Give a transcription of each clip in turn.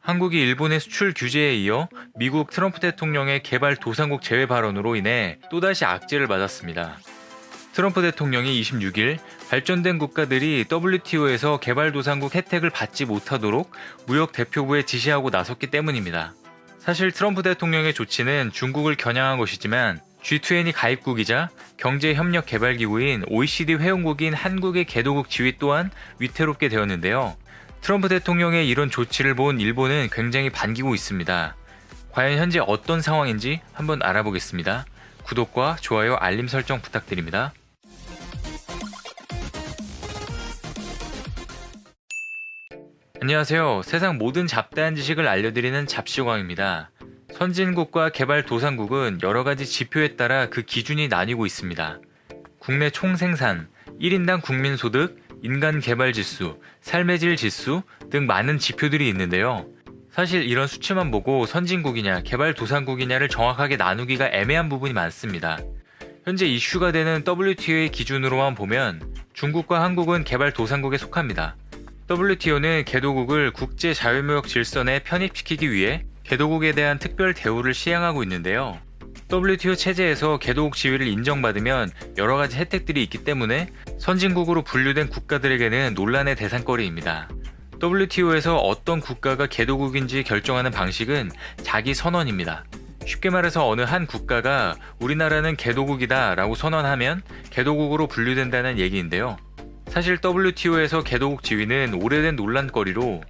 한국이 일본의 수출 규제에 이어 미국 트럼프 대통령의 개발도상국 제외 발언으로 인해 또다시 악재를 맞았습니다. 트럼프 대통령이 26일 발전된 국가들이 WTO에서 개발도상국 혜택을 받지 못하도록 무역 대표부에 지시하고 나섰기 때문입니다. 사실 트럼프 대통령의 조치는 중국을 겨냥한 것이지만 G20 가입국이자 경제협력개발기구인 OECD 회원국인 한국의 개도국 지위 또한 위태롭게 되었는데요. 트럼프 대통령의 이런 조치를 본 일본은 굉장히 반기고 있습니다. 과연 현재 어떤 상황인지 한번 알아보겠습니다. 구독과 좋아요, 알림 설정 부탁드립니다. 안녕하세요. 세상 모든 잡다한 지식을 알려드리는 잡시광입니다. 선진국과 개발도상국은 여러가지 지표에 따라 그 기준이 나뉘고 있습니다. 국내 총생산, 1인당 국민소득, 인간개발지수, 삶의 질 지수 등 많은 지표들이 있는데요. 사실 이런 수치만 보고 선진국이냐 개발도상국이냐를 정확하게 나누기가 애매한 부분이 많습니다. 현재 이슈가 되는 WTO의 기준으로만 보면 중국과 한국은 개발도상국에 속합니다. WTO는 개도국을 국제자유무역 질서에 편입시키기 위해 개도국에 대한 특별 대우를 시행하고 있는데요. WTO 체제에서 개도국 지위를 인정받으면 여러가지 혜택들이 있기 때문에 선진국으로 분류된 국가들에게는 논란의 대상거리입니다. WTO에서 어떤 국가가 개도국인지 결정하는 방식은 자기 선언입니다. 쉽게 말해서 어느 한 국가가 우리나라는 개도국이다 라고 선언하면 개도국으로 분류된다는 얘기인데요. 사실 WTO에서 개도국 지위는 오래된 논란거리로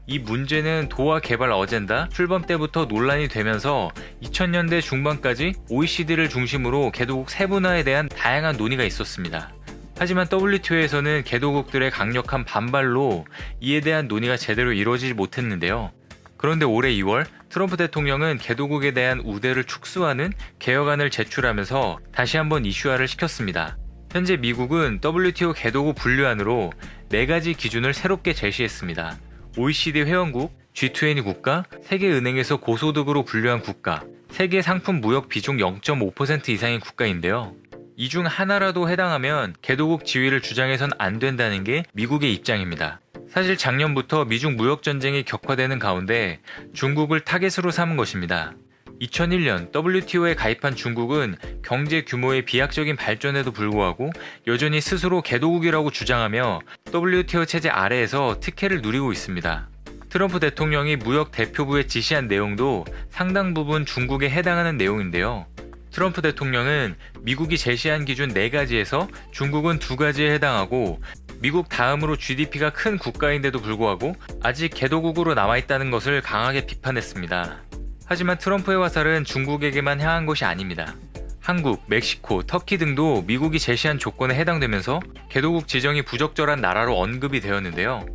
이 문제는 도하 개발 어젠다 출범 때부터 논란이 되면서 2000년대 중반까지 OECD를 중심으로 개도국 세분화에 대한 다양한 논의가 있었습니다. 하지만 WTO에서는 개도국들의 강력한 반발로 이에 대한 논의가 제대로 이루어지지 못했는데요. 그런데 올해 2월 트럼프 대통령은 개도국에 대한 우대를 축소하는 개혁안을 제출하면서 다시 한번 이슈화를 시켰습니다. 현재 미국은 WTO 개도국 분류안으로 4가지 기준을 새롭게 제시했습니다. OECD 회원국, G20 국가, 세계은행에서 고소득으로 분류한 국가, 세계 상품 무역 비중 0.5% 이상인 국가인데요. 이 중 하나라도 해당하면 개도국 지위를 주장해선 안 된다는 게 미국의 입장입니다. 사실 작년부터 미중 무역 전쟁이 격화되는 가운데 중국을 타겟으로 삼은 것입니다. 2001년 WTO에 가입한 중국은 경제 규모의 비약적인 발전에도 불구하고 여전히 스스로 개도국이라고 주장하며 WTO 체제 아래에서 특혜를 누리고 있습니다. 트럼프 대통령이 무역 대표부에 지시한 내용도 상당 부분 중국에 해당하는 내용인데요. 트럼프 대통령은 미국이 제시한 기준 4가지에서 중국은 2가지에 해당하고 미국 다음으로 GDP가 큰 국가인데도 불구하고 아직 개도국으로 남아있다는 것을 강하게 비판했습니다. 하지만 트럼프의 화살은 중국에게만 향한 것이 아닙니다. 한국, 멕시코, 터키 등도 미국이 제시한 조건에 해당되면서 개도국 지정이 부적절한 나라로 언급이 되었는데요.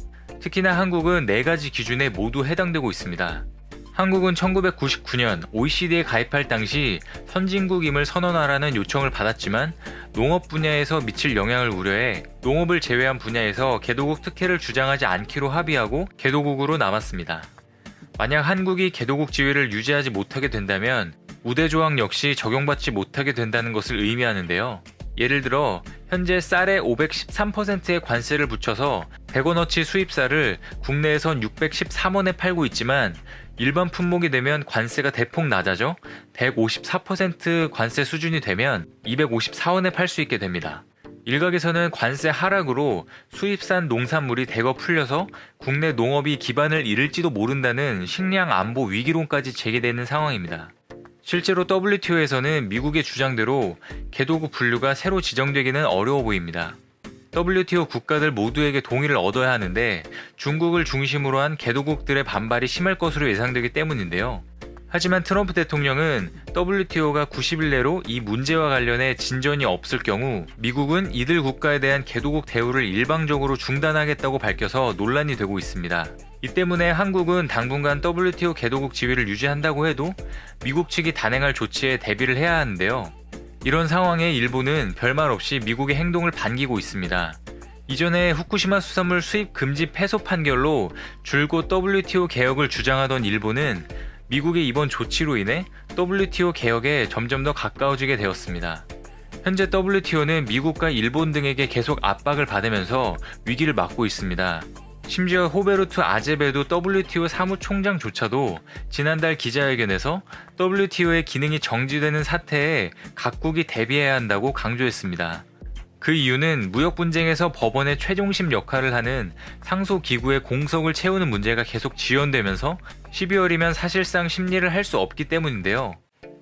특히나 한국은 4가지 기준에 모두 해당되고 있습니다. 한국은 1999년 OECD에 가입할 당시 선진국임을 선언하라는 요청을 받았지만 농업 분야에서 미칠 영향을 우려해 농업을 제외한 분야에서 개도국 특혜를 주장하지 않기로 합의하고 개도국으로 남았습니다. 만약 한국이 개도국 지위를 유지하지 못하게 된다면 우대 조항 역시 적용받지 못하게 된다는 것을 의미하는데요. 예를 들어 현재 쌀에 513%의 관세를 붙여서 100원어치 수입쌀을 국내에선 613원에 팔고 있지만 일반 품목이 되면 관세가 대폭 낮아져 154% 관세 수준이 되면 254원에 팔 수 있게 됩니다. 일각에서는 관세 하락으로 수입산 농산물이 대거 풀려서 국내 농업이 기반을 잃을지도 모른다는 식량 안보 위기론까지 제기되는 상황입니다. 실제로 WTO에서는 미국의 주장대로 개도국 분류가 새로 지정되기는 어려워 보입니다. WTO 국가들 모두에게 동의를 얻어야 하는데 중국을 중심으로 한 개도국들의 반발이 심할 것으로 예상되기 때문인데요. 하지만 트럼프 대통령은 WTO가 90일 내로 이 문제와 관련해 진전이 없을 경우 미국은 이들 국가에 대한 개도국 대우를 일방적으로 중단하겠다고 밝혀서 논란이 되고 있습니다. 이 때문에 한국은 당분간 WTO 개도국 지위를 유지한다고 해도 미국 측이 단행할 조치에 대비를 해야 하는데요. 이런 상황에 일본은 별말 없이 미국의 행동을 반기고 있습니다. 이전에 후쿠시마 수산물 수입 금지 패소 판결로 줄곧 WTO 개혁을 주장하던 일본은 미국의 이번 조치로 인해 WTO 개혁에 점점 더 가까워지게 되었습니다. 현재 WTO는 미국과 일본 등에게 계속 압박을 받으면서 위기를 맞고 있습니다. 심지어 호베르투 아제베도 WTO 사무총장조차도 지난달 기자회견에서 WTO의 기능이 정지되는 사태에 각국이 대비해야 한다고 강조했습니다. 그 이유는 무역 분쟁에서 법원의 최종심 역할을 하는 상소기구의 공석을 채우는 문제가 계속 지연되면서 12월이면 사실상 심리를 할 수 없기 때문인데요.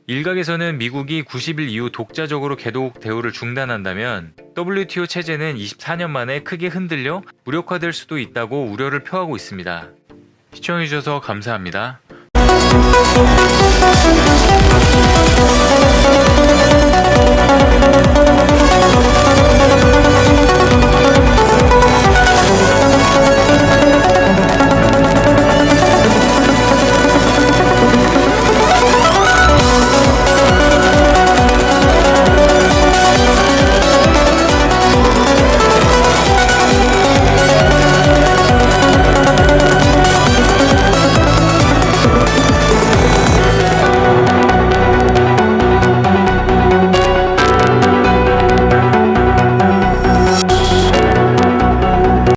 일각에서는 미국이 90일 이후 독자적으로 개독 대우를 중단한다면 WTO 체제는 24년 만에 크게 흔들려 무력화될 수도 있다고 우려를 표하고 있습니다. 시청해주셔서 감사합니다.